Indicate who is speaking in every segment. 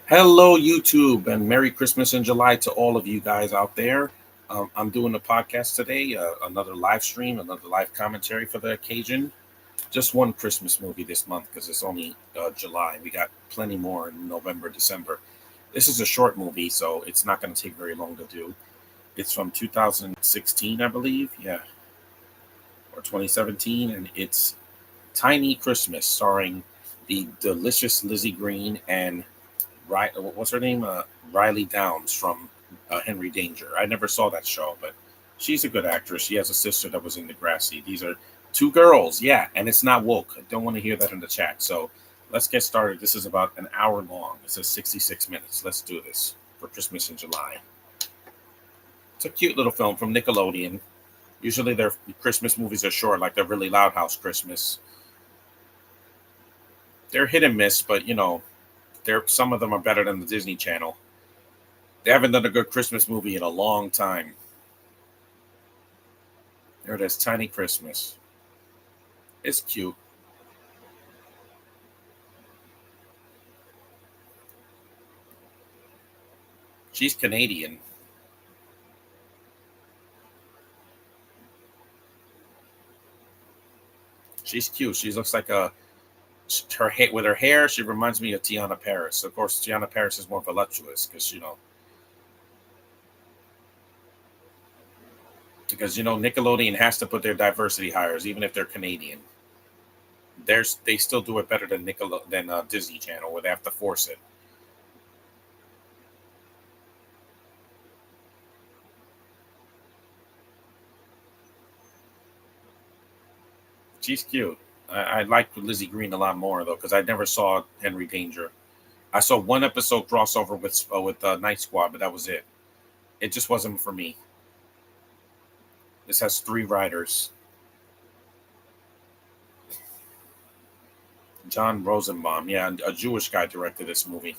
Speaker 1: Hello, YouTube, and Merry Christmas in July to all of you guys out there. I'm doing a podcast today, another live stream, another live commentary for the occasion. Just one Christmas movie this month because it's only July. We got plenty more in November, December. This is a short movie, so it's not going to take very long to do. It's from 2016, I believe, yeah, or 2017, and it's Tiny Christmas, starring the delicious Lizzie Green and what's her name? Riley Downs from Henry Danger. I never saw that show, but she's a good actress. She has a sister that was in Degrassi. These are two girls, yeah, and it's not woke. I don't want to hear that in the chat. So let's get started. This is about an hour long. It says 66 minutes. Let's do this for Christmas in July. It's a cute little film from Nickelodeon. Usually their Christmas movies are short, like the really Loud House Christmas. They're hit and miss, but they're some of them are better than the Disney Channel. They haven't done a good Christmas movie in a long time. There it is, Tiny Christmas. It's cute. She's Canadian. She's cute. She looks like with her hair. She reminds me of Tiana Paris. Of course, Tiana Paris is more voluptuous because Nickelodeon has to put their diversity hires, even if they're Canadian. They still do it better than Disney Channel, where they have to force it. She's cute. I like Lizzie Green a lot more though, because I never saw Henry Danger. I saw one episode crossover with Night Squad, but that was it. It just wasn't for me. This has three writers. John Rosenbaum, yeah, a Jewish guy directed this movie.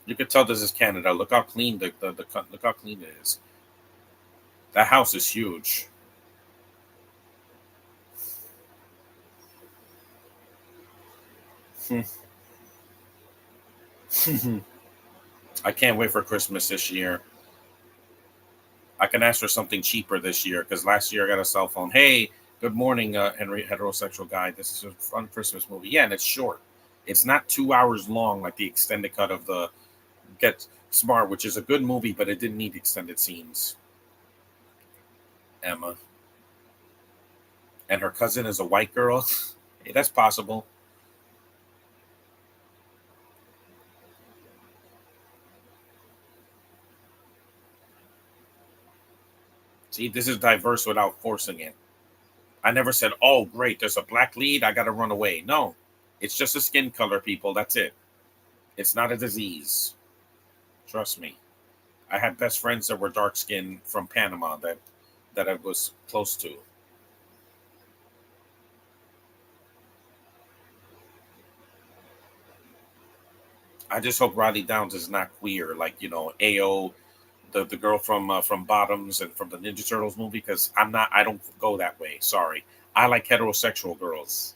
Speaker 1: You could tell this is Canada. Look how clean look how clean it is. That house is huge. I can't wait for Christmas this year. I can ask for something cheaper this year because last year I got a cell phone. Hey, good morning, Henry, heterosexual guy. This is a fun Christmas movie. Yeah, and it's short. It's not 2 hours long like the extended cut of the Get Smart, which is a good movie, but it didn't need extended scenes. Emma. And her cousin is a white girl. Hey, that's possible. See, this is diverse without forcing it. I never said, oh, great, there's a black lead. I got to run away. No, it's just a skin color, people. That's it. It's not a disease. Trust me. I had best friends that were dark skinned from Panama that I was close to. I just hope Riley Downs is not queer, like Ao, the girl from Bottoms and from the Ninja Turtles movie. Because I'm not. I don't go that way. Sorry. I like heterosexual girls.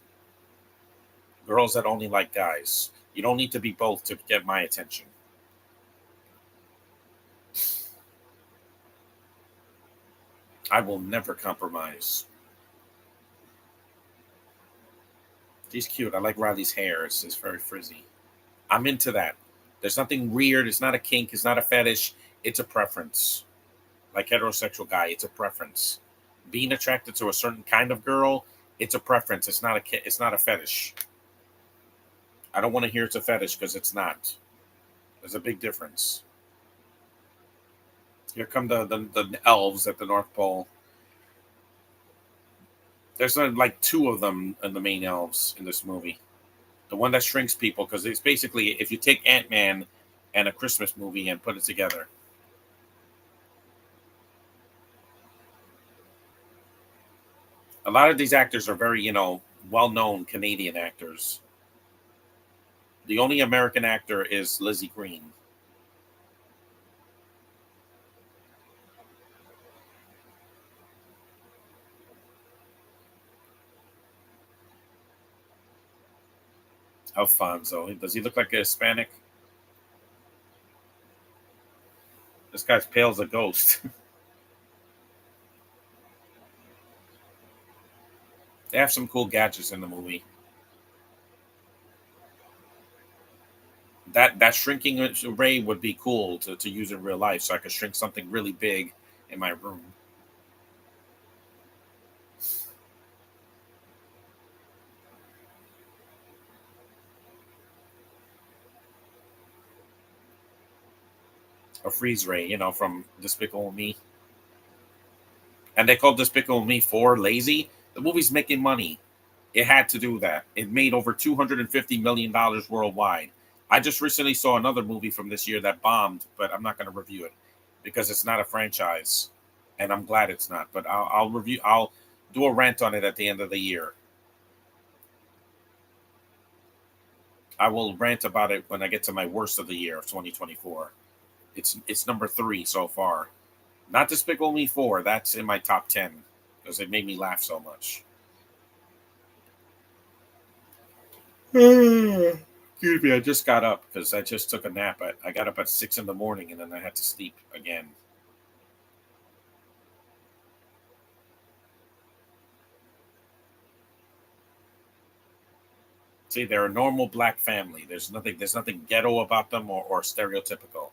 Speaker 1: Girls that only like guys. You don't need to be both to get my attention. I will never compromise. She's cute. I like Riley's hair. It's very frizzy. I'm into that. There's nothing weird. It's not a kink. It's not a fetish. It's a preference. Like heterosexual guy, it's a preference. Being attracted to a certain kind of girl, it's a preference. It's not a fetish. I don't want to hear it's a fetish because it's not. There's a big difference. Here come the elves at the North Pole. There's like two of them in the main elves in this movie. The one that shrinks people, because it's basically if you take Ant-Man and a Christmas movie and put it together. A lot of these actors are very, well-known Canadian actors. The only American actor is Lizzie, Green. Alfonso. Does he look like a Hispanic? This guy's pale as a ghost. They have some cool gadgets in the movie. That shrinking ray would be cool to use in real life, so I could shrink something really big in my room. A freeze ray, from Despicable Me. And they called Despicable Me 4 lazy. The movie's making money. It had to do that. It made over $250 million worldwide. I just recently saw another movie from this year that bombed, but I'm not going to review it because it's not a franchise, and I'm glad it's not. But I'll review. I'll do a rant on it at the end of the year. I will rant about it when I get to my worst of the year of 2024. It's number 3 so far. Not Despicable Me 4. That's in my top 10 because it made me laugh so much. Excuse me, I just got up because I just took a nap. I got up at 6 in the morning and then I had to sleep again. See, they're a normal black family. There's nothing ghetto about them or stereotypical.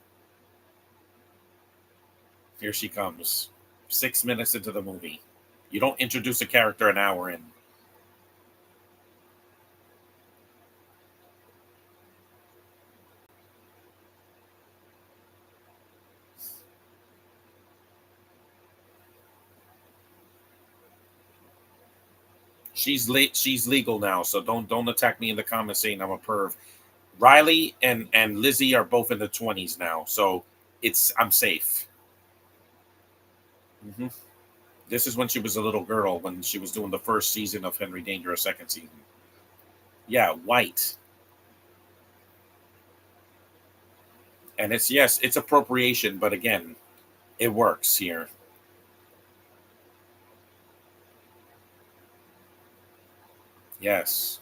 Speaker 1: Here she comes. 6 minutes into the movie. You don't introduce a character an hour in. She's legal now, so don't attack me in the comments saying I'm a perv. Riley and Lizzie are both in the 20s now, so I'm safe. Hmm. This is when she was a little girl when she was doing the first season of Henry Danger, a second season. Yeah, white. And it's yes, it's appropriation, but again, it works here. Yes.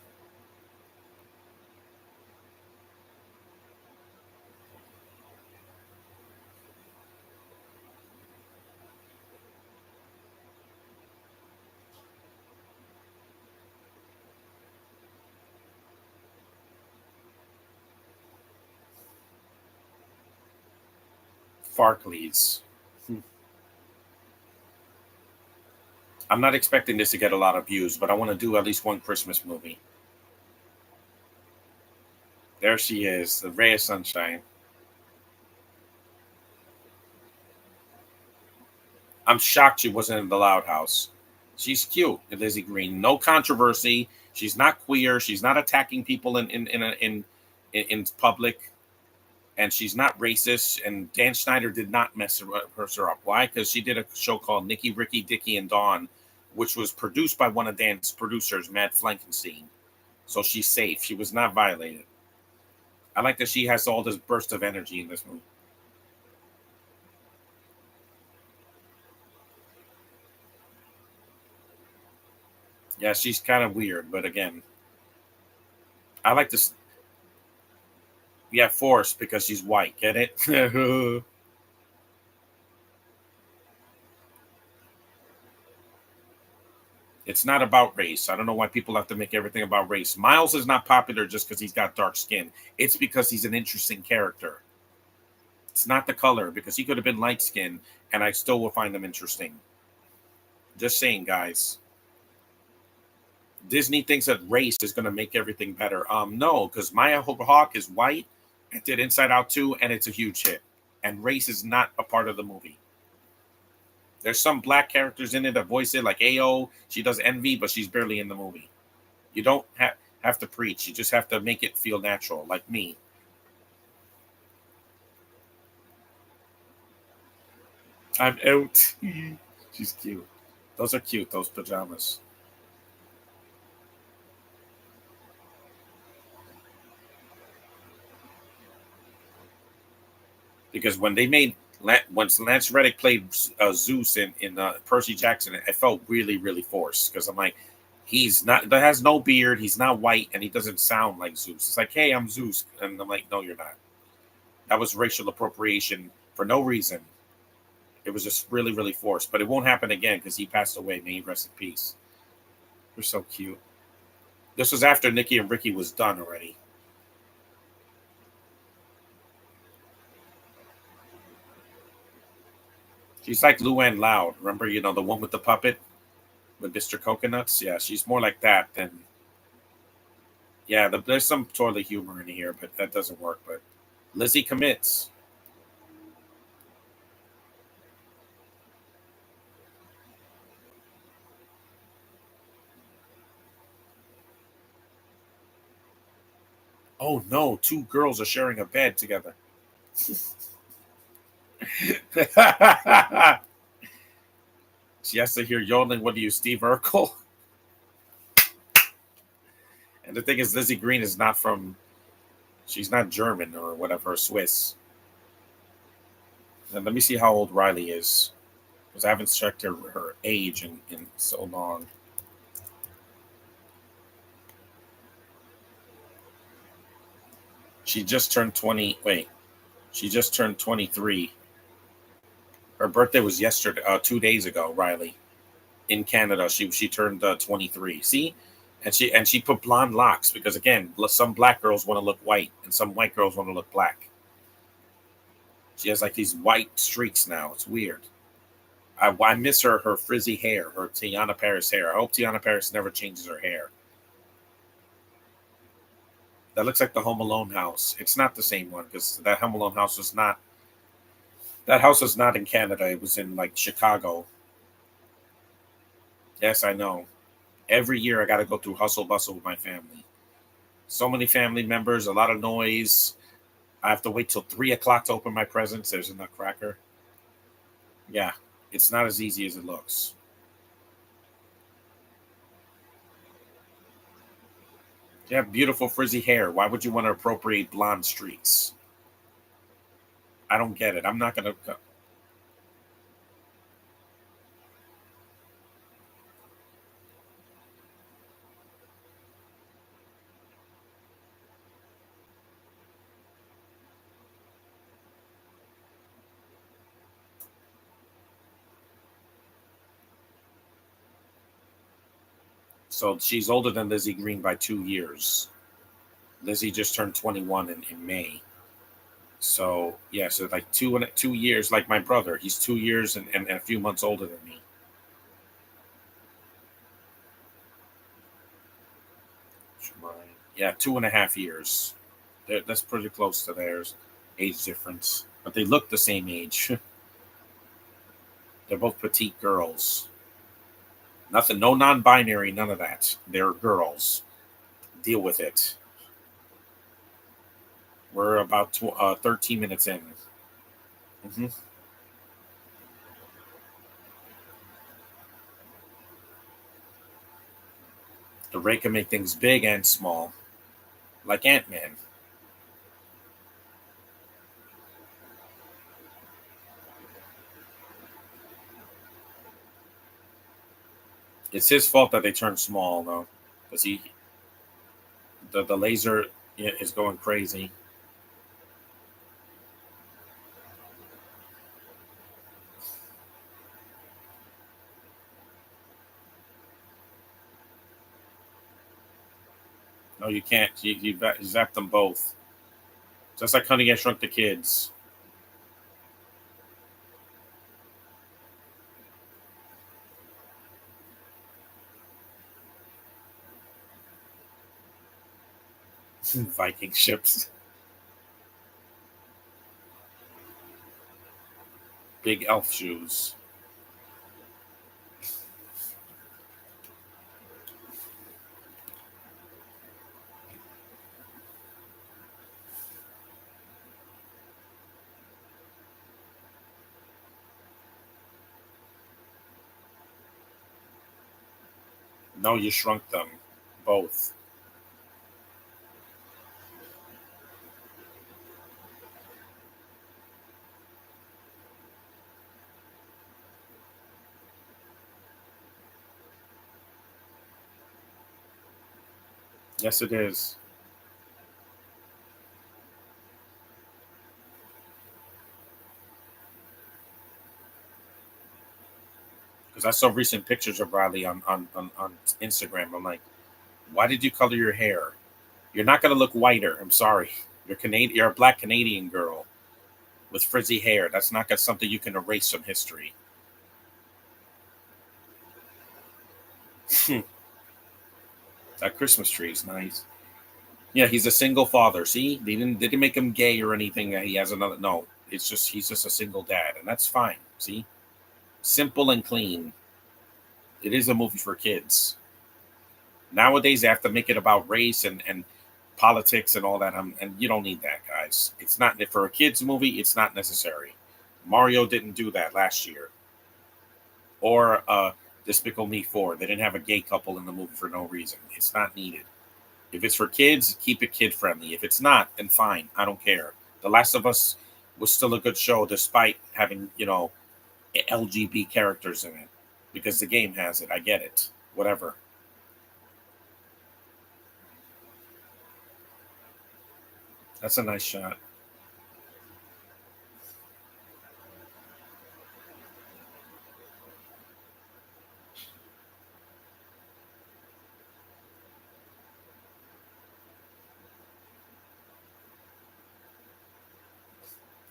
Speaker 1: Farkleys. I'm not expecting this to get a lot of views, but I want to do at least one Christmas movie. There she is, the ray of sunshine. I'm shocked she wasn't in the Loud House. She's cute, Lizzie Green. No controversy. She's not queer. She's not attacking people in public, and she's not racist. And Dan Schneider did not her up. Why? Because she did a show called Nicky, Ricky, Dicky, and Dawn, which was produced by one of Dan's producers, Matt Flankenstein. So she's safe. She was not violated. I like that she has all this burst of energy in this movie. Yeah, she's kind of weird, but again, I like this. Yeah, forced because she's white. Get it? It's not about race. I don't know why people have to make everything about race. Miles is not popular just because he's got dark skin. It's because he's an interesting character. It's not the color because he could have been light skinned and I still will find them interesting. Just saying, guys. Disney thinks that race is going to make everything better. No, because Maya Hawke is white and did Inside Out 2, and it's a huge hit. And race is not a part of the movie. There's some black characters in it that voice it, like AO. She does Envy, but she's barely in the movie. You don't have to preach. You just have to make it feel natural, like me. I'm out. She's cute. Those are cute, those pajamas. Because when they made once Lance Reddick played Zeus in Percy Jackson, it felt really really forced. Because I'm like, He's not that has no beard. He's not white, and he doesn't sound like Zeus. It's like, hey, I'm Zeus, and I'm like, no, you're not. That was racial appropriation for no reason. It was just really, really forced. But it won't happen again because he passed away. May he rest in peace. They're so cute. This was after Nikki and Ricky was done already. She's like Luann Loud. Remember, the one with the puppet with Mr. Coconuts? Yeah, she's more like that than. Yeah, there's some toilet humor in here, but that doesn't work. But Lizzie commits. Oh no, two girls are sharing a bed together. She has to hear yodeling. What are you, Steve Urkel? And the thing is, Lizzie Green is not from. She's not German or whatever, Swiss. And let me see how old Riley is, because I haven't checked her age in so long. She just turned 20. Wait, she just turned 23. Her birthday was yesterday, 2 days ago. Riley in Canada, she turned 23. See, and she put blonde locks because again, some black girls want to look white and some white girls want to look black. She has like these white streaks now. It's weird. I miss her frizzy hair, her Tiana Paris hair. I hope Tiana Paris never changes her hair. That looks like the Home Alone house. It's not the same one because that Home Alone house was not. That house was not in Canada. It was in like Chicago. Yes, I know. Every year I got to go through hustle bustle with my family. So many family members, a lot of noise. I have to wait till 3 o'clock to open my presents. There's a nutcracker. Yeah, it's not as easy as it looks. You have beautiful frizzy hair. Why would you want to appropriate blonde streaks? I don't get it. I'm not gonna. So she's older than Lizzie Green by 2 years. Lizzie just turned 21 in May. So yeah, so like 2 years, like my brother. He's 2 years and a few months older than me. Yeah, 2.5 years. That's pretty close to theirs age difference. But they look the same age. They're both petite girls. Nothing, no non-binary, none of that. They're girls. Deal with it. We're about 13 minutes in. Hmm. The Ray can make things big and small, like Ant-Man. It's his fault that they turned small, though, because the laser is going crazy. No, you can't. You zap them both. Just like Honey, I Shrunk the Kids. Viking ships. Big elf shoes. No, you shrunk them both. Yes, it is. Because I saw recent pictures of Riley on Instagram. I'm like, why did you color your hair? You're not going to look whiter. I'm sorry. You're Canadian. You're a black Canadian girl with frizzy hair. That's not something you can erase from history. That Christmas tree is nice. Yeah, he's a single father. See, they didn't make him gay or anything. That he has another. No, it's just he's just a single dad, and that's fine. See, simple and clean. It is a movie for kids. Nowadays, they have to make it about race and politics and all that. And you don't need that, guys. It's not for a kids movie. It's not necessary. Mario didn't do that last year, or Despicable Me 4. They didn't have a gay couple in the movie for no reason. It's not needed. If it's for kids, keep it kid friendly. If it's not, then fine. I don't care. The Last of Us was still a good show despite having, LGB characters in it. Because the game has it. I get it. Whatever. That's a nice shot.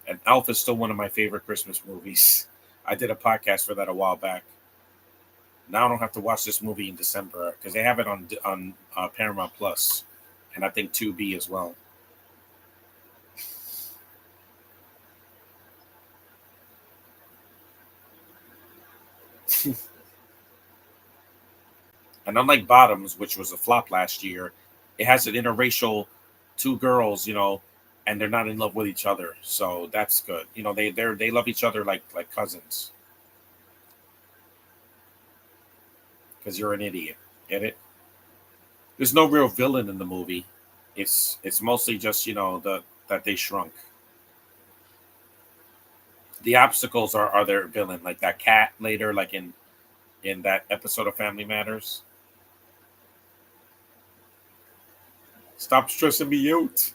Speaker 1: And Alf is still one of my favorite Christmas movies. I did a podcast for that a while back. Now I don't have to watch this movie in December because they have it on Paramount Plus, and I think 2B as well. And unlike Bottoms, which was a flop last year, it has an interracial two girls, and they're not in love with each other. So that's good. They love each other like cousins because you're an idiot. Get it? There's no real villain in the movie. It's mostly just the that they shrunk. The obstacles are their villain, like that cat later, like in that episode of Family Matters. Stop stressing me out.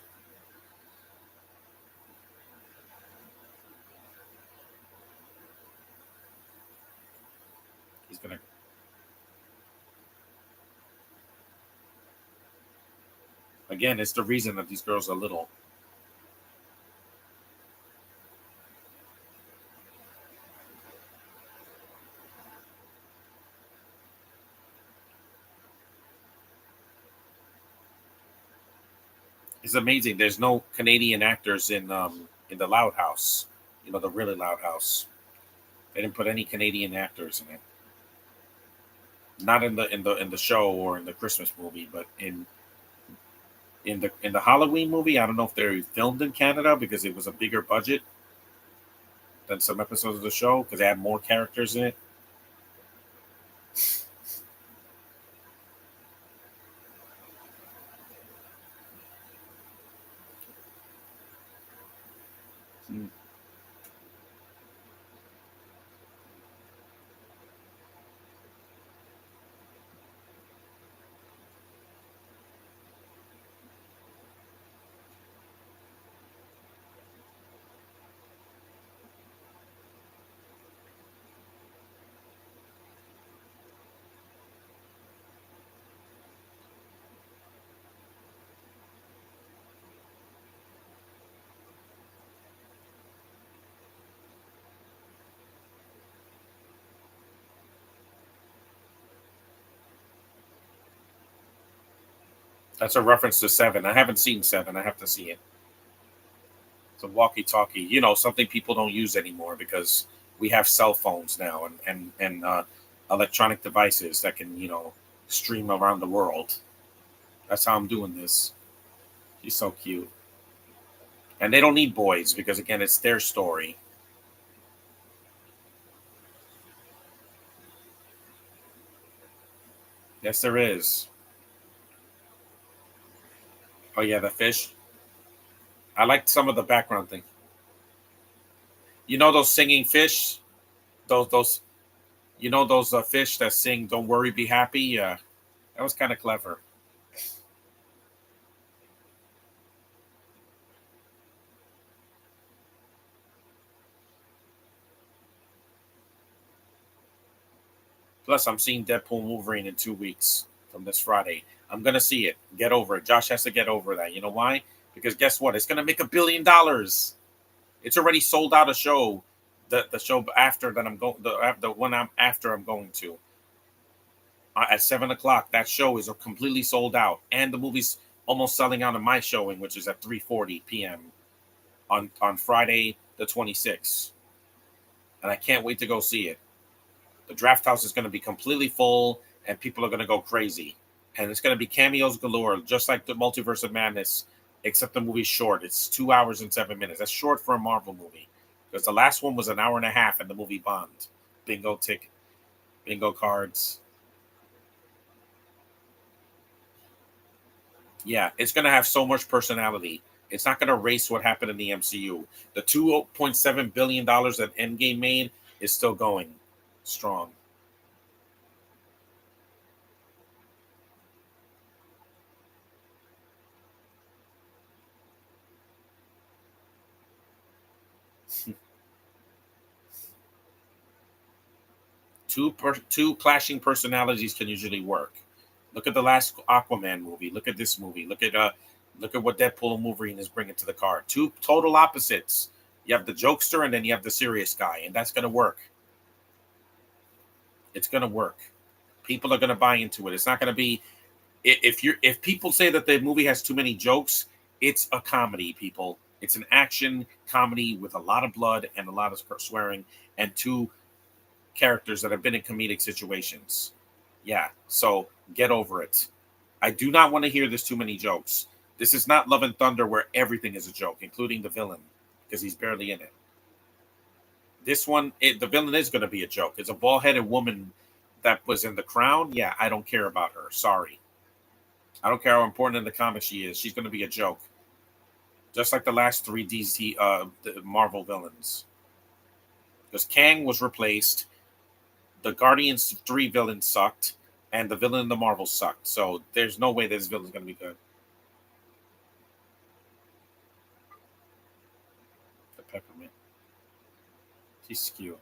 Speaker 1: He's gonna again. It's the reason that these girls are little. It's amazing. There's no Canadian actors in the Loud House. The really Loud House. They didn't put any Canadian actors in it. Not in the show or in the Christmas movie, but in the Halloween movie. I don't know if they filmed in Canada because it was a bigger budget than some episodes of the show because they had more characters in it. Hmm. That's a reference to Seven. I haven't seen Seven. I have to see it. It's a walkie-talkie. Something people don't use anymore because we have cell phones now and electronic devices that can stream around the world. That's how I'm doing this. She's so cute, and they don't need boys because again, it's their story. Yes, there is. Oh yeah, the fish. I liked some of the background thing. Those singing fish. Those. Those fish that sing "Don't worry, be happy." That was kind of clever. Plus, I'm seeing Deadpool Wolverine in 2 weeks from this Friday. I'm gonna see it. Get over it. Josh has to get over that. You know why? Because guess what? It's gonna make $1 billion. It's already sold out a show. The show after that I'm going the one I'm after I'm going to at 7 o'clock. That show is completely sold out, and the movie's almost selling out of my showing, which is at 3:40 p.m. on Friday the 26th, and I can't wait to go see it. The draft house is going to be completely full, and people are going to go crazy, and it's going to be cameos galore, just like the Multiverse of Madness, except the movie's short. It's 2 hours and 7 minutes. That's short for a Marvel movie, because the last one was an hour and a half, and the movie bombed. Bingo tick, bingo cards. Yeah, it's going to have so much personality. It's not going to erase what happened in the MCU. The $2.7 billion that Endgame made is still going strong. Two clashing personalities can usually work. Look at the last Aquaman movie. Look at this movie. Look at what Deadpool and Wolverine is bringing to the card. Two total opposites. You have the jokester and then you have the serious guy, and that's gonna work. It's gonna work. People are gonna buy into it. It's not gonna be if people say that the movie has too many jokes, it's a comedy. People, it's an action comedy with a lot of blood and a lot of swearing and two characters that have been in comedic situations. Yeah, so get over it. I do not want to hear there's too many jokes. This is not Love and Thunder where everything is a joke, including the villain, because he's barely in it. This one, the villain is going to be a joke. It's a bald headed woman that was in The Crown. Yeah, I don't care about her. Sorry. I don't care how important in the comic she is. She's going to be a joke. Just like the last three DC the Marvel villains. Because Kang was replaced, the Guardians 3 villain sucked, and the villain in the Marvel sucked. So there's no way this villain's going to be good. The Peppermint. She's cute.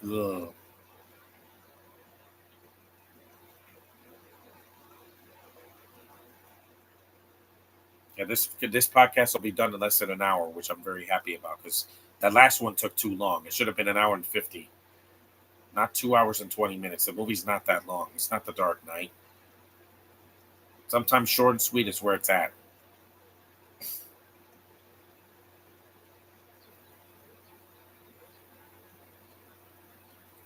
Speaker 1: Ugh. Yeah, this podcast will be done in less than an hour, which I'm very happy about because that last one took too long. It should have been an hour and 50, not 2 hours and 20 minutes. The movie's not that long. It's not The Dark Knight. Sometimes short and sweet is where it's at.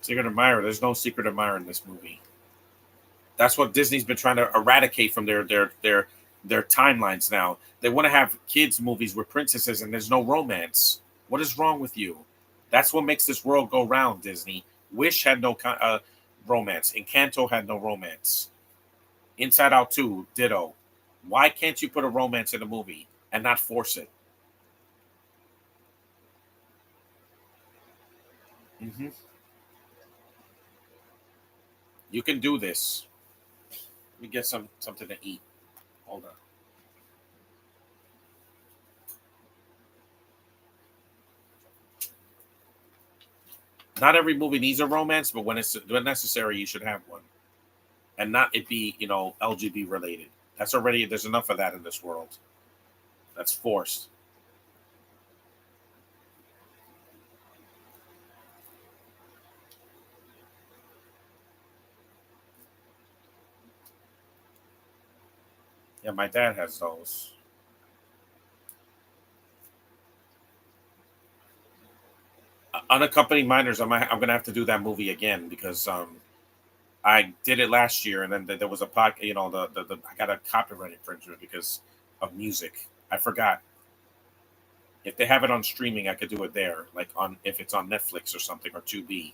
Speaker 1: Secret Admirer. There's no Secret Admirer in this movie. That's what Disney's been trying to eradicate from their timelines now. They want to have kids movies with princesses and there's no romance. What is wrong with you? That's what makes this world go round, Disney. Wish had no romance. Encanto had no romance. Inside Out 2, ditto. Why can't you put a romance in a movie and not force it? Hmm. You can do this. Let me get something to eat. Hold on. Not every movie needs a romance, but when necessary, you should have one, and not it be LGBT related. That's already there's enough of that in this world. That's forced. Yeah, my dad has those. Unaccompanied minors. I'm gonna have to do that movie again because I did it last year, and then there was a pod. I got a copyright infringement because of music. I forgot. If they have it on streaming, I could do it there, like on if it's on Netflix or something or Tubi.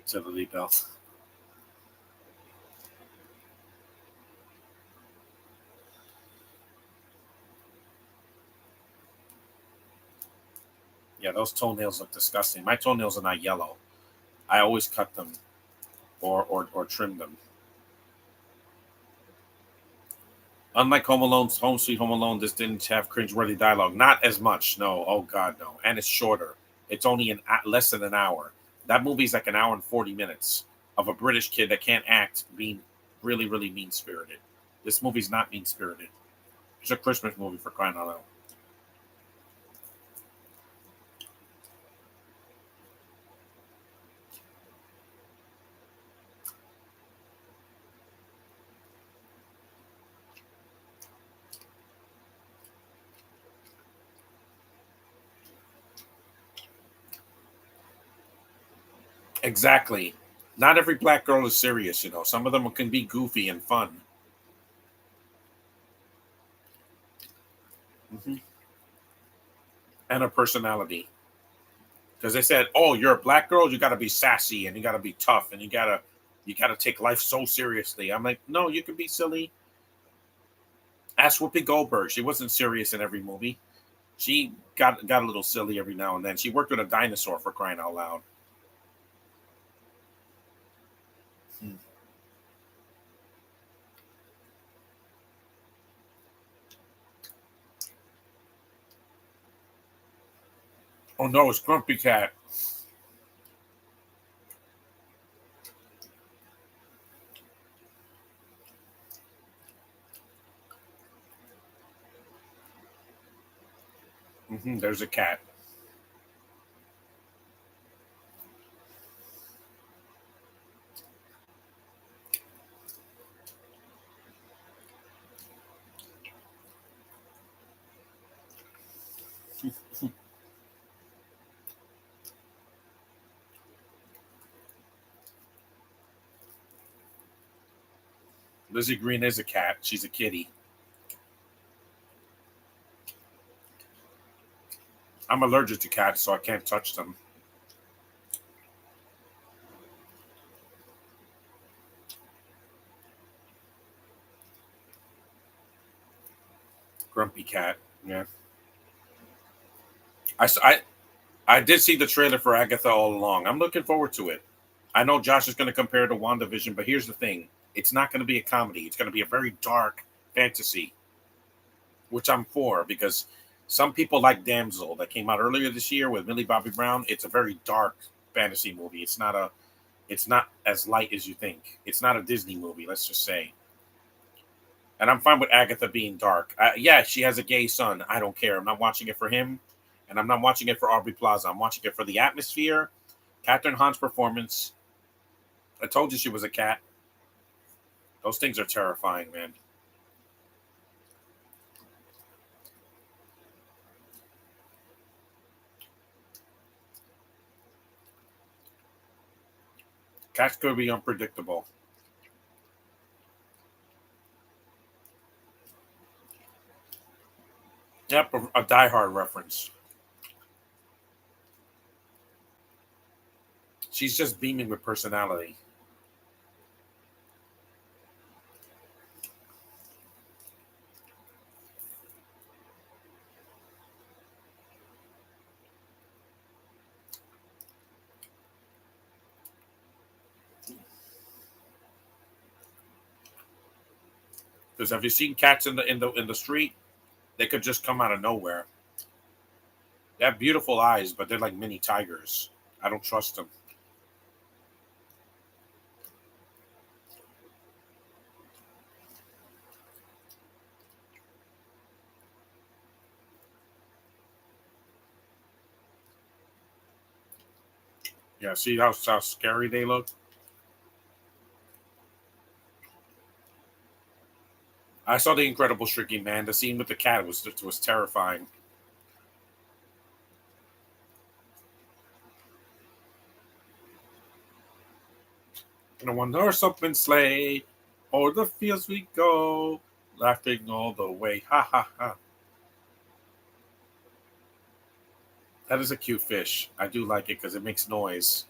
Speaker 1: utility belt. Yeah, those toenails look disgusting. My toenails are not yellow. I always cut them or trim them. Unlike Home Alone, Home Sweet Home Alone, this didn't have cringeworthy dialogue. Not as much, no. Oh God, no. And it's shorter. It's only less than an hour. That movie's like an hour and 40 minutes of a British kid that can't act being really, really mean spirited. This movie's not mean spirited. It's a Christmas movie for crying out loud. Exactly. Not every black girl is serious, you know. Some of them can be goofy and fun. Hmm. And a personality. Because they said, "Oh, you're a black girl. You got to be sassy and you got to be tough and you got to take life so seriously." I'm like, no, you can be silly. Ask Whoopi Goldberg. She wasn't serious in every movie. She got a little silly every now and then. She worked with a dinosaur for crying out loud. Hmm. Oh no, it's Grumpy Cat. There's a cat. Lizzie Green is a cat. She's a kitty. I'm allergic to cats, so I can't touch them. Grumpy Cat. Yeah. I, s- I, I did see the trailer for Agatha all along. I'm looking forward to it. I know Josh is going to compare it to WandaVision, but here's the thing: it's not going to be a comedy. It's going to be a very dark fantasy, which I'm for because some people like Damsel that came out earlier this year with Millie Bobby Brown. It's a very dark fantasy movie. It's not as light as you think. It's not a Disney movie. Let's just say. And I'm fine with Agatha being dark. Yeah, she has a gay son. I don't care. I'm not watching it for him, and I'm not watching it for Aubrey Plaza. I'm watching it for the atmosphere, Catherine Hahn's performance. I told you she was a cat. Those things are terrifying, man. Cats could be unpredictable. Yep, a Die Hard reference. She's just beaming with personality. Because have you seen cats in the street? They could just come out of nowhere. They have beautiful eyes, but they're like mini tigers. I don't trust them. Yeah, see how scary they look. I saw the Incredible Shrinking Man. The scene with the cat was terrifying. In a one-horse open sleigh, o'er the fields we go, laughing all the way. Ha ha ha! That is a cute fish. I do like it because it makes noise.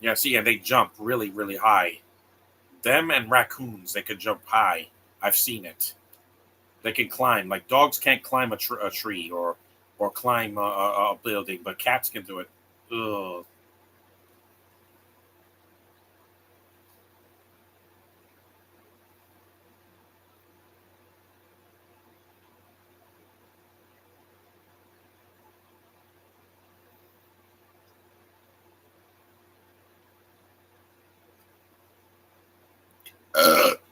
Speaker 1: Yeah, see, and they jump really, really high. Them and raccoons, they could jump high. I've seen it. They can climb. Like dogs can't climb a tree or climb a building, but cats can do it. Ugh.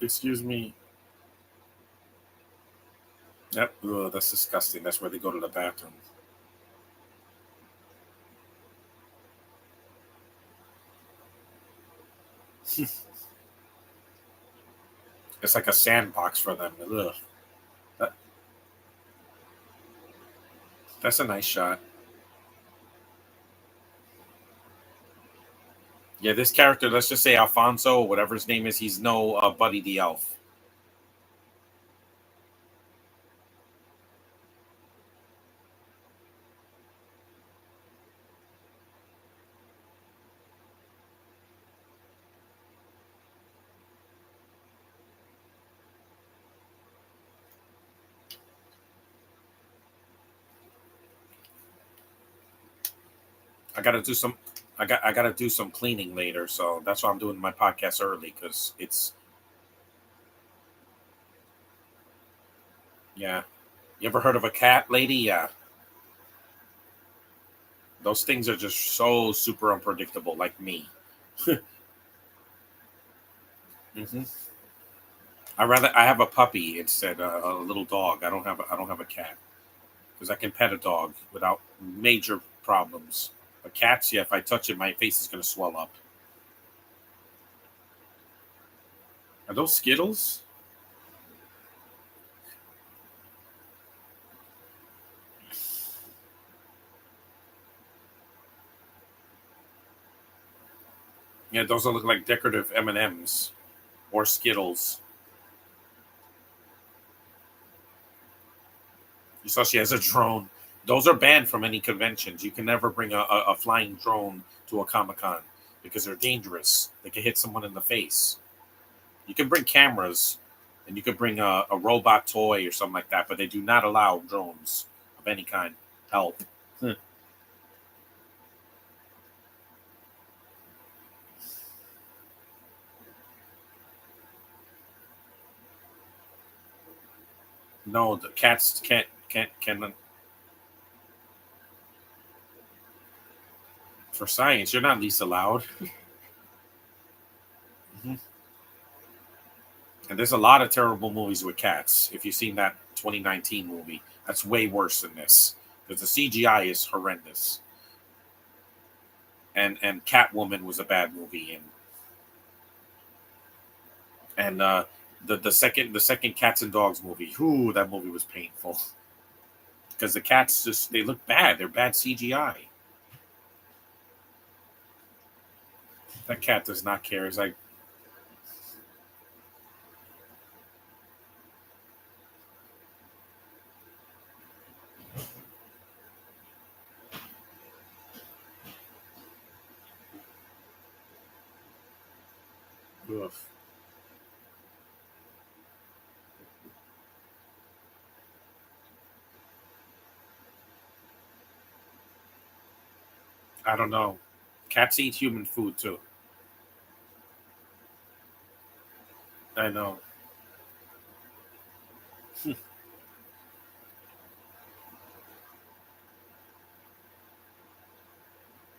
Speaker 1: Excuse me. Yep. Ugh, that's disgusting. That's where they go to the bathroom. It's like a sandbox for them. Ugh. That, that's a nice shot. Yeah, this character, let's just say Alfonso, whatever his name is, he's no Buddy the Elf. I gotta do some. I gotta do some cleaning later, so that's why I'm doing my podcast early because it's yeah. You ever heard of a cat lady? Yeah, those things are just so super unpredictable, like me. hmm I have a puppy instead, a little dog. I don't have a cat because I can pet a dog without major problems. But cats, yeah, if I touch it, my face is gonna swell up. Are those Skittles? Yeah, those look like decorative M and M's or Skittles. You saw she has a drone. Those are banned from any conventions. You can never bring a flying drone to a Comic Con because they're dangerous. They can hit someone in the face. You can bring cameras and you can bring a robot toy or something like that, but they do not allow drones of any kind. Help. Hmm. No, the cats can for science. You're not least allowed. Mhm. And there's a lot of terrible movies with cats. If you've seen that 2019 movie, that's way worse than this because the CGI is horrendous. And Catwoman was a bad movie, and the second Cats and Dogs movie. Ooh, that movie was painful because the cats just they look bad. They're bad CGI. That cat does not care. It's like, ugh. I don't know. Cats eat human food too. I know.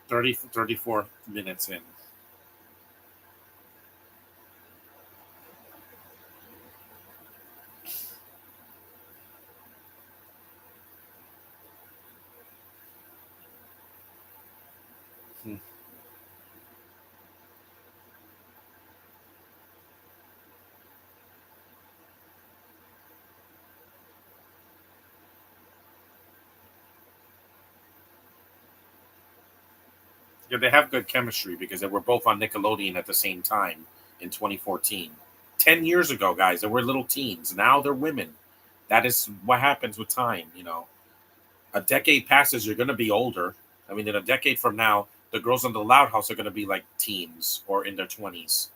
Speaker 1: 34 minutes in. Hmm. Yeah, they have good chemistry because they were both on Nickelodeon at the same time in 2014. 10 years ago, guys, they were little teens. Now they're women. That is what happens with time. A decade passes, you're going to be older. I mean, in a decade from now, the girls in the Loud House are going to be like teens or in their 20s.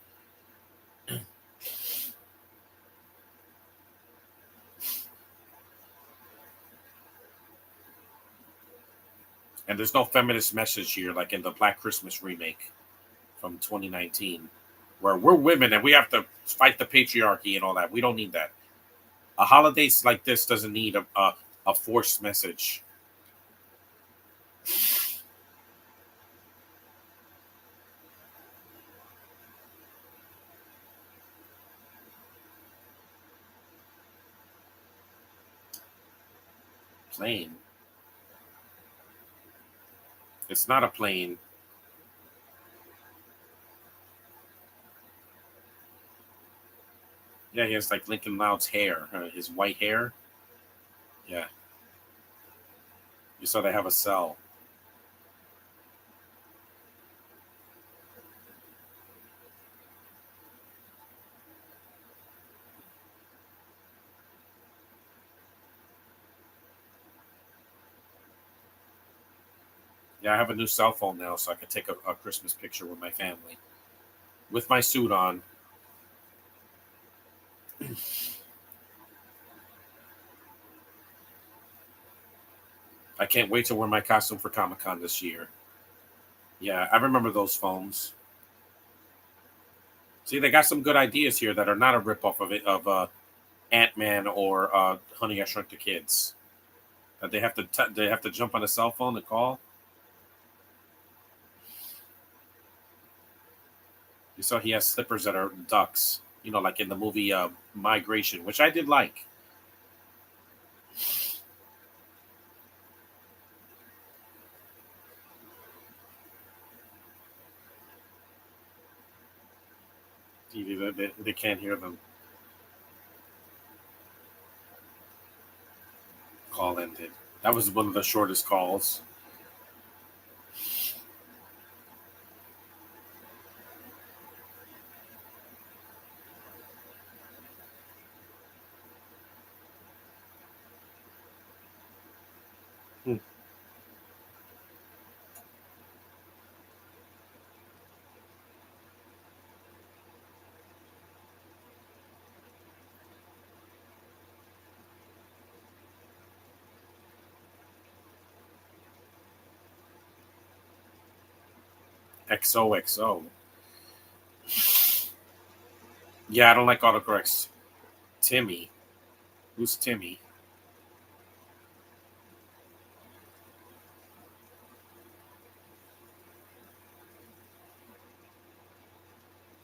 Speaker 1: And there's no feminist message here, like in the Black Christmas remake from 2019, where we're women and we have to fight the patriarchy and all that. We don't need that. A holiday like this doesn't need a forced message. Plain. It's not a plane. Yeah, he has like Lincoln Loud's hair, his white hair. Yeah, you saw they have a cell. Yeah, I have a new cell phone now, so I can take a Christmas picture with my family with my suit on. I can't wait to wear my costume for Comic Con this year. Yeah, I remember those phones. See, they got some good ideas here that are not a ripoff of it of Ant Man or Honey I Shrunk the Kids. That they have to jump on a cell phone to call. You saw he has slippers that are ducks. You know, like in the movie Migration, which I did like. They can't hear them. Call ended. That was one of the shortest calls. Hmm. XOXO. Yeah, I don't like autocorrects. Timmy. Who's Timmy?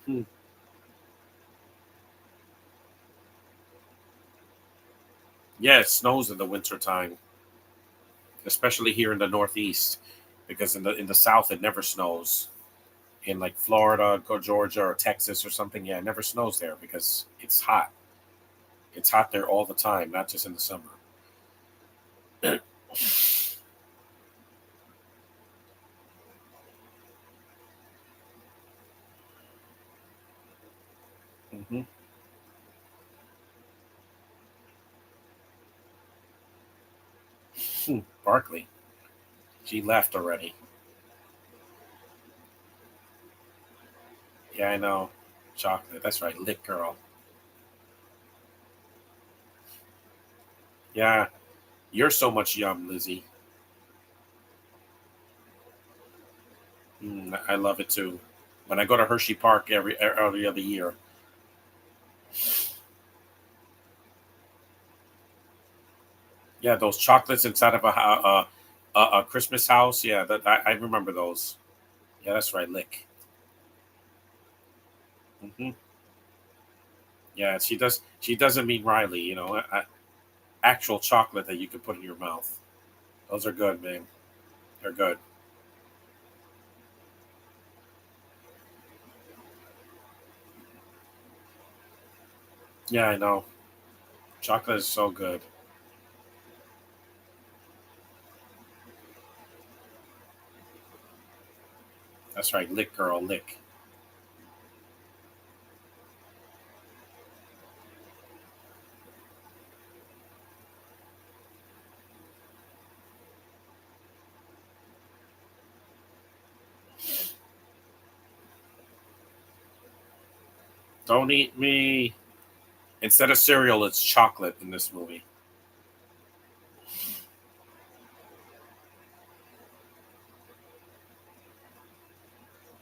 Speaker 1: Hmm. Yeah, it snows in the wintertime, especially here in the Northeast, because in the South it never snows. In like Florida or Georgia or Texas or something, yeah, it never snows there because it's hot. It's hot there all the time, not just in the summer. Hmm. Barkley, she left already. Yeah, I know. Chocolate. That's right. Lick girl. Yeah, you're so much yum, Lizzie. I love it too. When I go to Hershey Park every other year. Yeah, those chocolates inside of a Christmas house. Yeah, I remember those. Yeah, that's right. Lick. Hmm. Yeah, she does. She doesn't mean Riley. You know, actual chocolate that you can put in your mouth. Those are good, man. They're good. Yeah, I know. Chocolate is so good. That's right. Lick, girl, lick. Don't eat me. Instead of cereal, it's chocolate in this movie.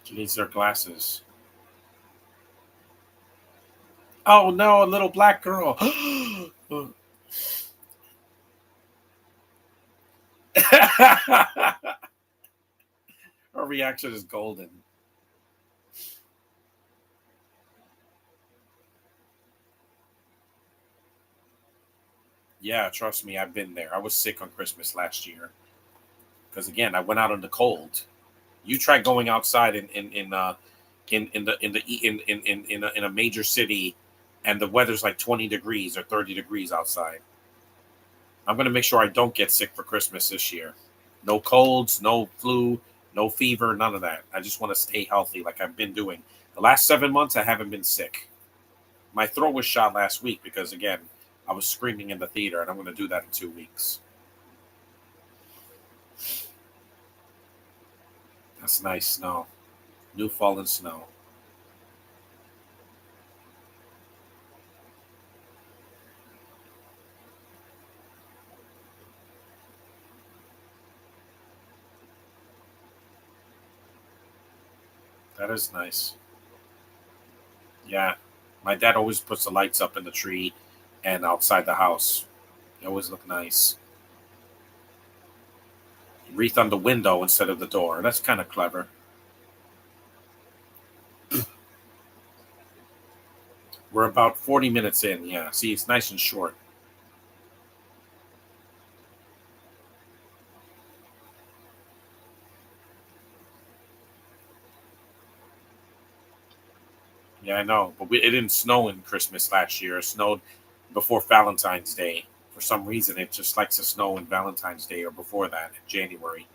Speaker 1: She needs their glasses. Oh no, a little black girl. Her reaction is golden. Yeah, trust me, I've been there. I was sick on Christmas last year because again, I went out in the cold. You try going outside in a major city, and the weather's like 20 degrees or 30 degrees outside. I'm gonna make sure I don't get sick for Christmas this year. No colds, no flu, no fever, none of that. I just want to stay healthy like I've been doing. The last 7 months, I haven't been sick. My throat was shot last week because again, I was screaming in the theater, and I'm going to do that in 2 weeks. That's nice snow. New fallen snow. That is nice. Yeah. My dad always puts the lights up in the tree and outside the house. They always look nice. Wreath on the window instead of the door. That's kind of clever. We're about 40 minutes in. Yeah. See, it's nice and short. Yeah, I know. But it didn't snow in Christmas last year. It snowed before Valentine's Day. For some reason, it just likes to snow in Valentine's Day or before that, in January.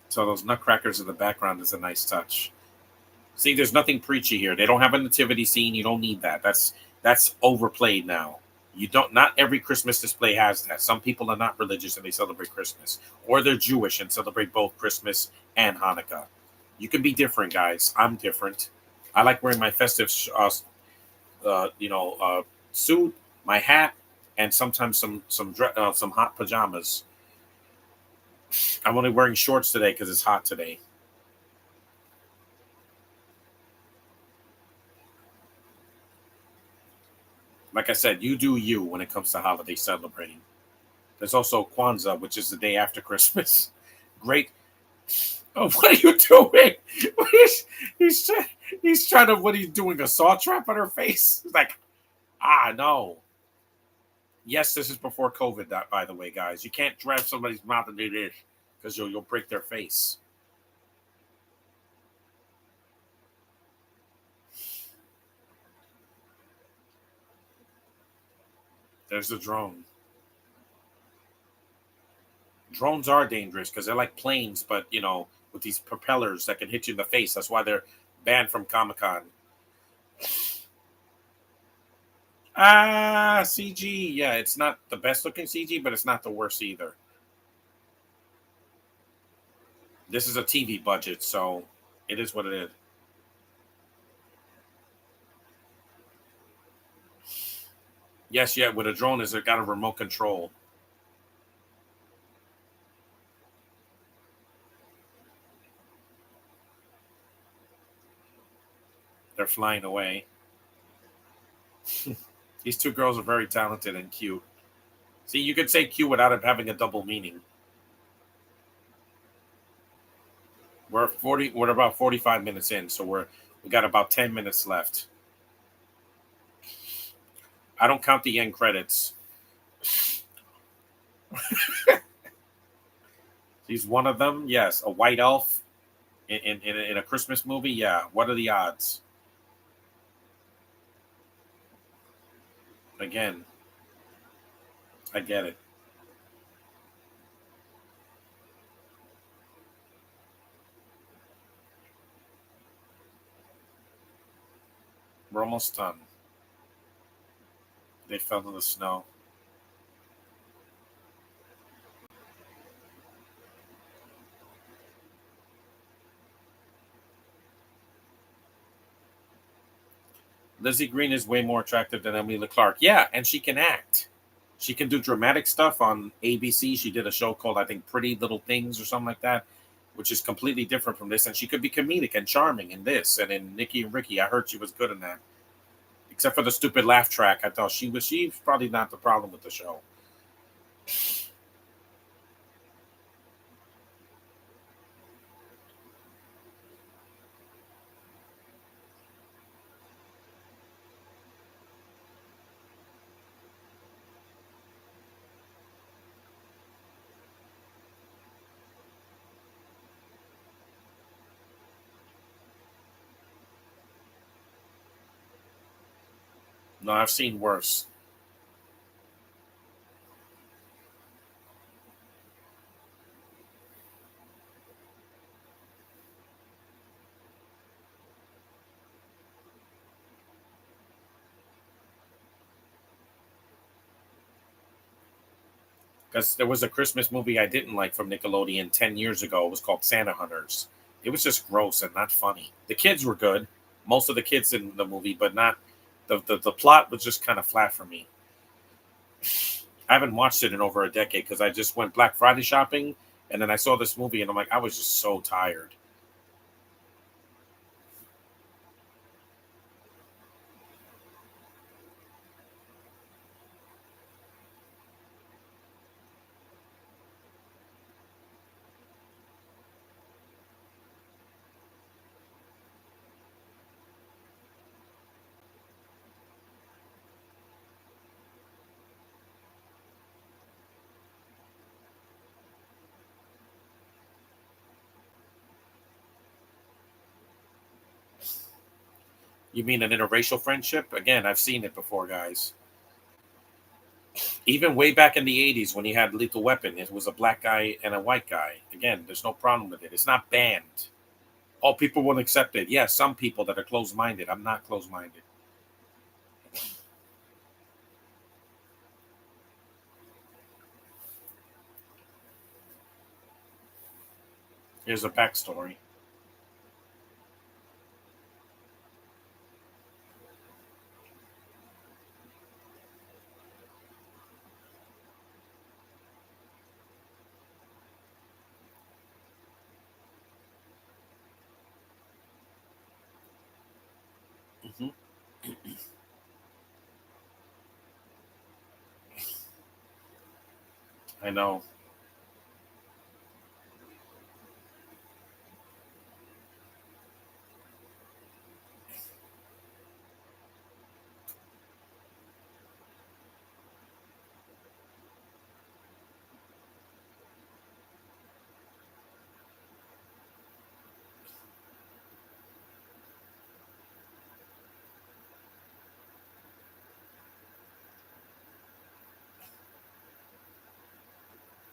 Speaker 1: So those nutcrackers in the background is a nice touch. See, there's nothing preachy here. They don't have a nativity scene. You don't need that. That's overplayed now. You don't. Not every Christmas display has that. Some people are not religious and they celebrate Christmas, or they're Jewish and celebrate both Christmas and Hanukkah. You can be different, guys. I'm different. I like wearing my festive, suit, my hat, and sometimes some hot pajamas. I'm only wearing shorts today because it's hot today. Like I said, you do you when it comes to holiday celebrating. There's also Kwanzaa, which is the day after Christmas. Great. Oh, what are you doing? He's, try- he's trying to, what he's doing, a saw trap on her face? It's like, no. Yes, this is before COVID, by the way, guys. You can't grab somebody's mouth and do this because you'll break their face. There's the drone. Drones are dangerous because they're like planes, but, with these propellers that can hit you in the face. That's why they're banned from Comic Con. CG. Yeah, it's not the best looking CG, but it's not the worst either. This is a TV budget, so it is what it is. Yes, yeah, with a drone is it got a remote control. They're flying away. These two girls are very talented and cute. See, you could say cute without it having a double meaning. We're about 45 minutes in, so we got about 10 minutes left. I don't count the end credits. He's one of them. Yes, a white elf in a Christmas movie. Yeah, what are the odds? Again, I get it. We're almost done. They fell in the snow. Lizzie Green is way more attractive than Emilia Clarke. Yeah, and she can act. She can do dramatic stuff on ABC. She did a show called, I think, Pretty Little Things or something like that, which is completely different from this. And she could be comedic and charming in this. And in Nikki and Ricky, I heard she was good in that. Except for the stupid laugh track, I thought she's probably not the problem with the show. No, I've seen worse. Because there was a Christmas movie I didn't like from Nickelodeon 10 years ago. It was called Santa Hunters. It was just gross and not funny. The kids were good, most of the kids in the movie, but not the plot was just kind of flat for me. I haven't watched it in over a decade because I just went Black Friday shopping and then I saw this movie and I'm like, I was just so tired. You mean an interracial friendship? Again, I've seen it before, guys. Even way back in the 80s when he had Lethal Weapon, it was a black guy and a white guy. Again, there's no problem with it. It's not banned. All people won't accept it. Yeah, some people that are closed minded. I'm not closed minded. Here's a backstory. Hmm. I know.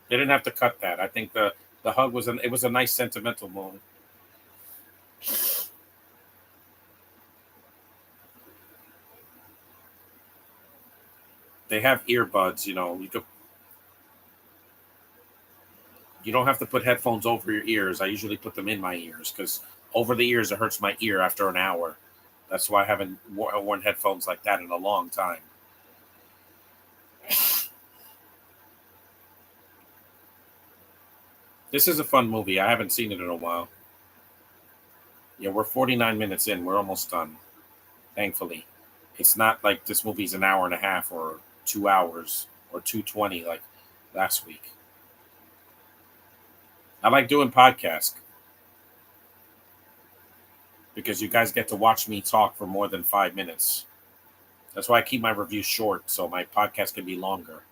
Speaker 1: They didn't have to cut that. I think the hug was it was a nice sentimental moment. They have earbuds. You don't have to put headphones over your ears. I usually put them in my ears because over the ears it hurts my ear after an hour. That's why I haven't worn headphones like that in a long time. This is a fun movie. I haven't seen it in a while. Yeah, we're 49 minutes in. We're almost done. Thankfully, it's not like this movie's an hour and a half or 2 hours or 220 like last week. I like doing podcasts because you guys get to watch me talk for more than 5 minutes. That's why I keep my reviews short so my podcast can be longer.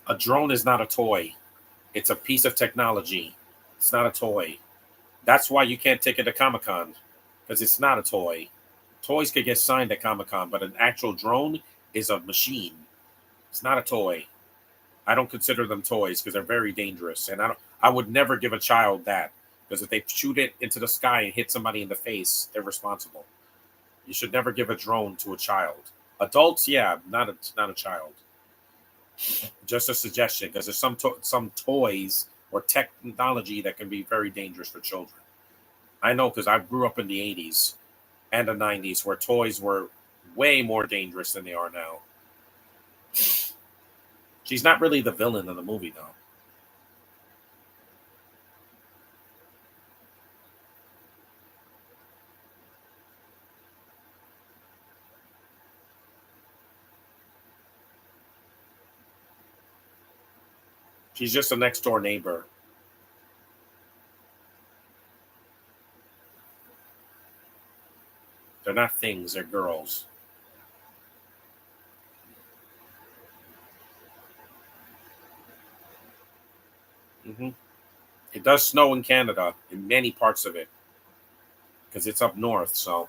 Speaker 1: A drone is not a toy. It's a piece of technology. It's not a toy. That's why you can't take it to Comic Con, because it's not a toy. Toys could get signed at Comic Con, but an actual drone is a machine. It's not a toy. I don't consider them toys because they're very dangerous, and I would never give a child that, because if they shoot it into the sky and hit somebody in the face, they're responsible. You should never give a drone to a child. Adults, yeah, not a child. Just a suggestion, because there's some toys or technology that can be very dangerous for children. I know because I grew up in the '80s and the '90s where toys were way more dangerous than they are now. She's not really the villain in the movie, though. She's just a next door neighbor. They're not things, they're girls. Hmm. It does snow in Canada, in many parts of it, because it's up north. So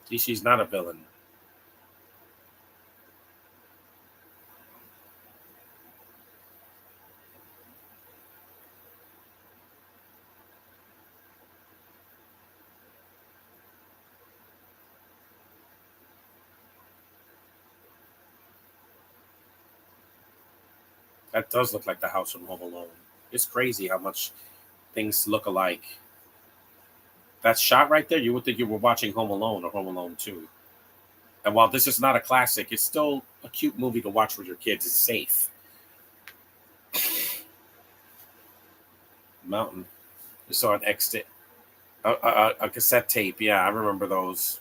Speaker 1: see, she's not a villain. That does look like the house from Home Alone. It's crazy how much things look alike. That shot right there, you would think you were watching Home Alone or Home Alone 2. And while this is not a classic, it's still a cute movie to watch with your kids. It's safe. Mountain. You saw an exit, a cassette tape. Yeah, I remember those.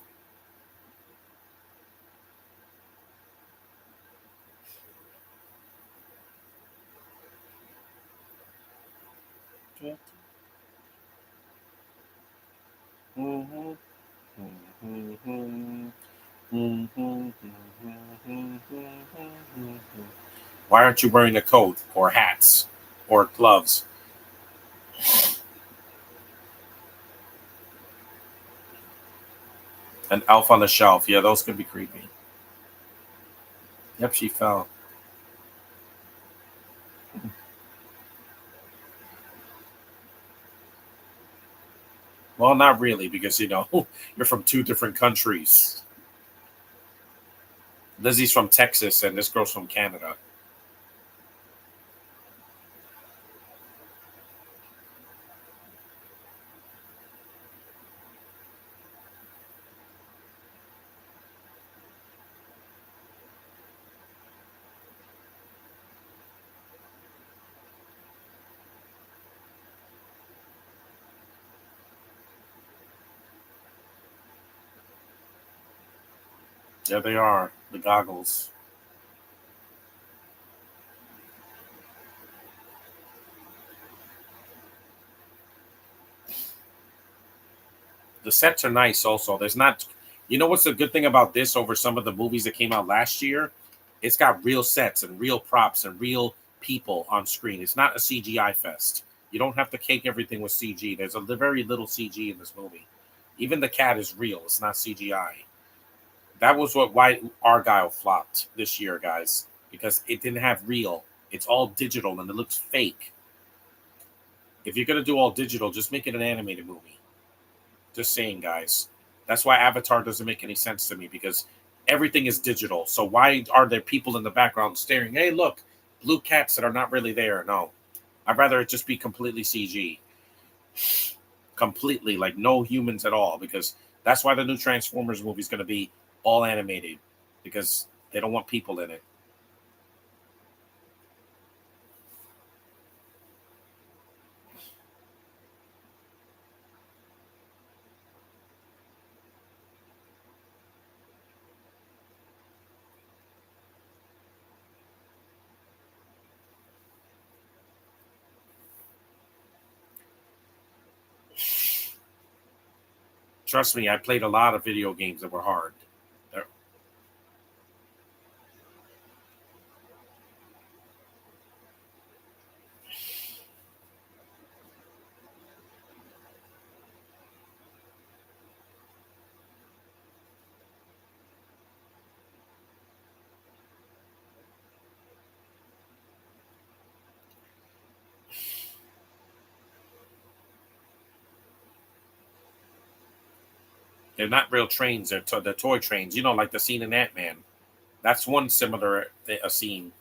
Speaker 1: Why aren't you wearing a coat or hats or gloves? An elf on the shelf. Yeah, those could be creepy. Yep, she fell. Well, not really, because you're from two different countries. Lizzie's from Texas and this girl's from Canada. There they are, the goggles. The sets are nice also. There's not, what's the good thing about this over some of the movies that came out last year? It's got real sets and real props and real people on screen. It's not a CGI fest. You don't have to cake everything with CG. There's a very little CG in this movie. Even the cat is real. It's not CGI. That was why Argyle flopped this year, guys, because it didn't have real. It's all digital and it looks fake. If you're gonna do all digital, just make it an animated movie. Just saying, guys. That's why Avatar doesn't make any sense to me, because everything is digital. So why are there people in the background staring? Hey, look, blue cats that are not really there. No, I'd rather it just be completely CG, completely like no humans at all. Because that's why the new Transformers movie is going to be all animated, because they don't want people in it. Trust me, I played a lot of video games that were hard. They're, they're not real trains. They're toy trains. You know, like the scene in Ant Man. That's one similar a scene.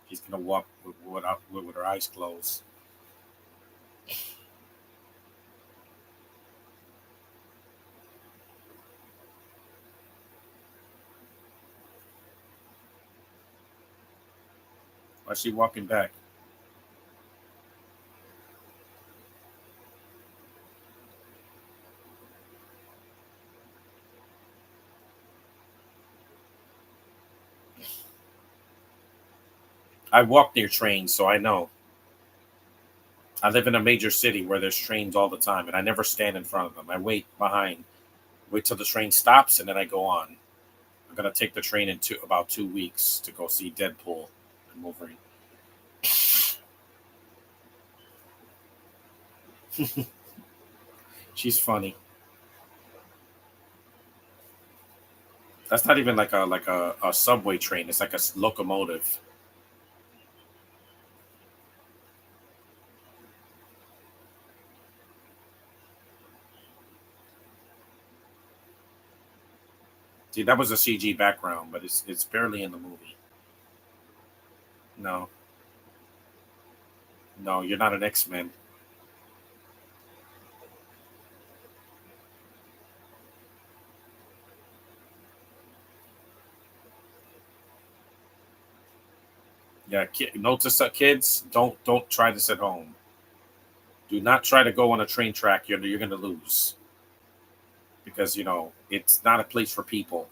Speaker 1: She's gonna walk with her eyes closed. Why is she walking back? I walk near trains, so I know. I live in a major city where there's trains all the time, and I never stand in front of them. I wait behind, wait till the train stops, and then I go on. I'm gonna take the train in about 2 weeks to go see Deadpool and Wolverine. She's funny. That's not even like a subway train. It's like a locomotive. See, that was a CG background, but it's barely in the movie. No, no, you're not an X Men. Yeah, notice that kids don't try this at home. Do not try to go on a train track. You're going to lose because it's not a place for people.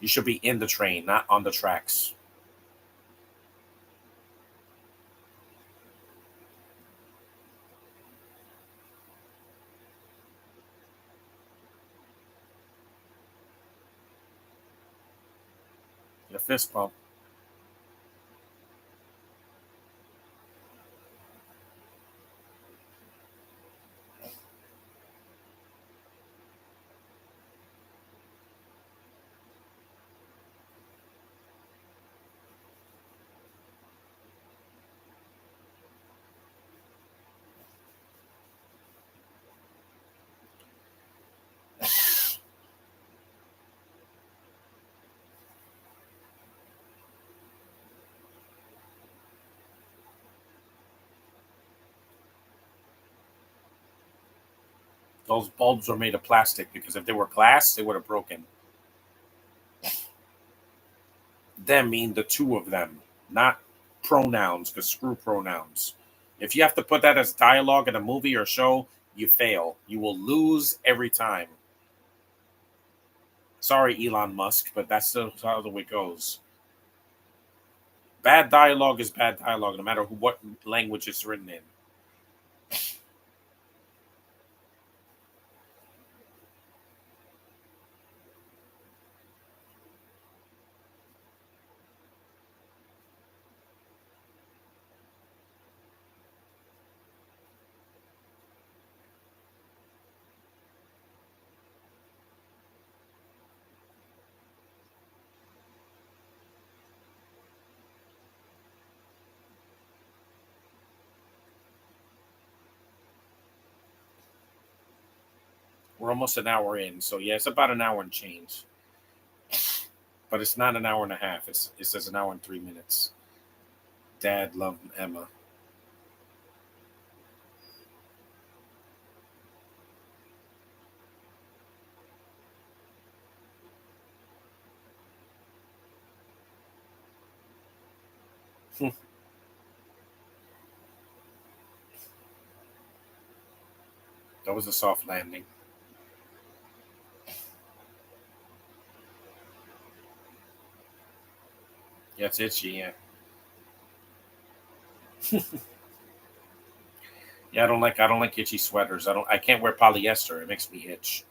Speaker 1: You should be in the train, not on the tracks. Get a fist bump. Those bulbs are made of plastic because if they were glass, they would have broken. Them mean the two of them, not pronouns, because screw pronouns. If you have to put that as dialogue in a movie or show, you fail. You will lose every time. Sorry, Elon Musk, but that's how the way it goes. Bad dialogue is bad dialogue, no matter what language it's written in. We're almost an hour in, so yeah, it's about an hour and change. But it's not an hour and a half. It says an hour and 3 minutes. Dad loved Emma. That was a soft landing. Yeah, it's itchy. Yeah. Yeah, I don't like itchy sweaters. I can't wear polyester. It makes me itch.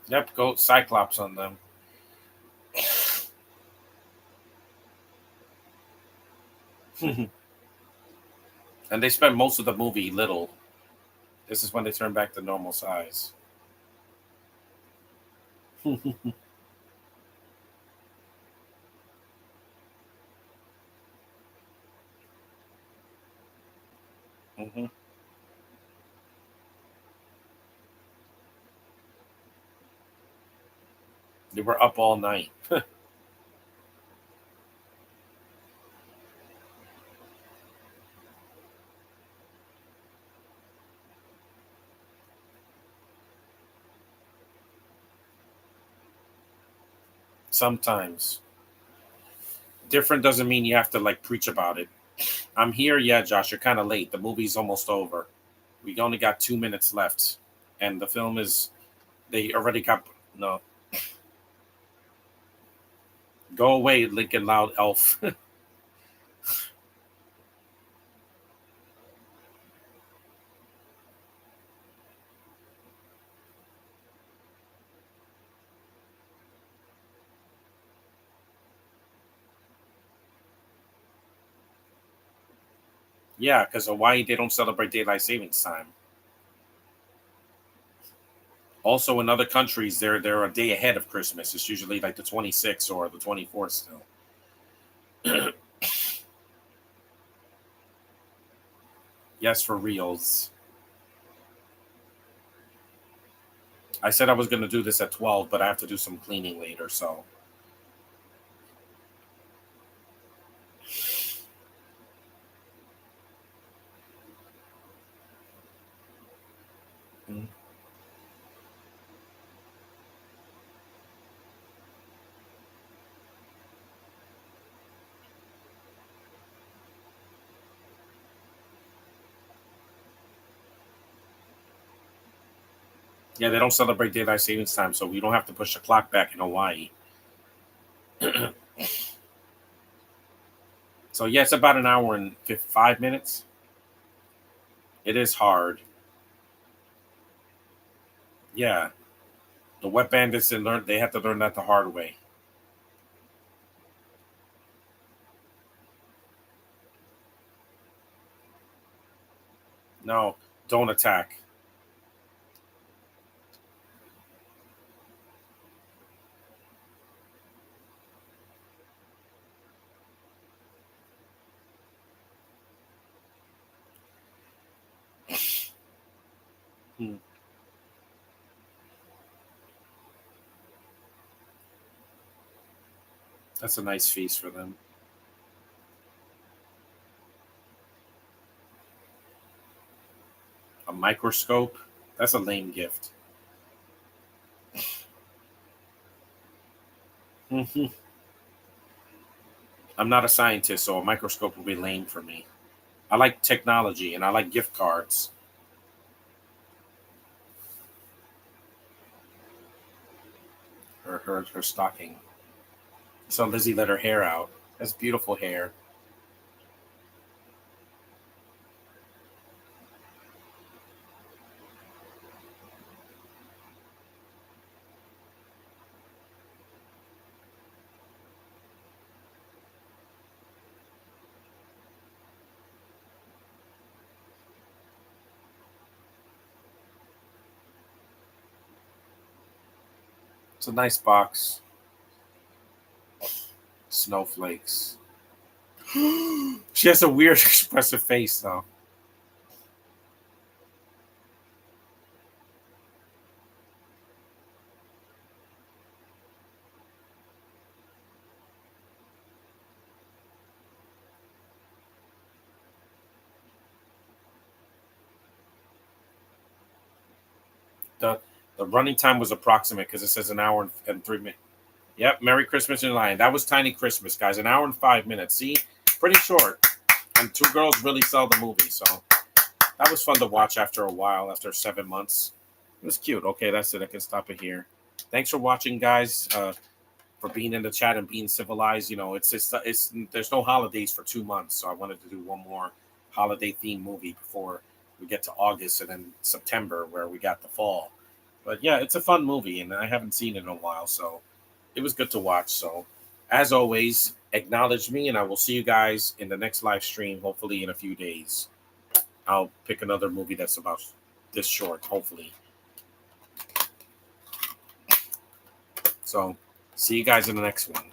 Speaker 1: Yep, go Cyclops on them. And they spend most of the movie little. This is when they turn back to normal size. Hmm. They were up all night. Sometimes. Different doesn't mean you have to like preach about it. I'm here, yeah, Josh. You're kind of late. The movie's almost over. We only got 2 minutes left, and the film is. They already got no. Go away, Lincoln Loud Elf. Yeah, because Hawaii they don't celebrate daylight savings time. Also, in other countries, they're a day ahead of Christmas. It's usually like the 26th or the 24th still. Yes, for reals. I said I was going to do this at 12, but I have to do some cleaning later. So, mm. Yeah, they don't celebrate daylight savings time, so we don't have to push the clock back in Hawaii. So, yeah, it's about an hour and 5 minutes. It is hard. Yeah, the wet bandits they have to learn that the hard way. No, don't attack. Hmm, that's a nice feast for them. A microscope? That's a lame gift. Mhm. I'm not a scientist, so a microscope will be lame for me. I like technology and I like gift cards. Her stocking. So Lizzie let her hair out. That's beautiful hair. It's a nice box. Snowflakes. She has a weird expressive face though. the the running time was approximate because it says an hour and 3 minutes. Yep, Merry Christmas in July. That was Tiny Christmas, guys. An hour and 5 minutes. See, pretty short. And two girls really sell the movie, so that was fun to watch after a while, after 7 months. It was cute. Okay, that's it. I can stop it here. Thanks for watching, guys. For being in the chat and being civilized. You know, it's there's no holidays for 2 months, so I wanted to do one more holiday themed movie before we get to August and then September where we got the fall. But yeah, it's a fun movie, and I haven't seen it in a while, so it was good to watch. So, as always, acknowledge me, and I will see you guys in the next live stream, hopefully in a few days. I'll pick another movie that's about this short, hopefully. So, see you guys in the next one.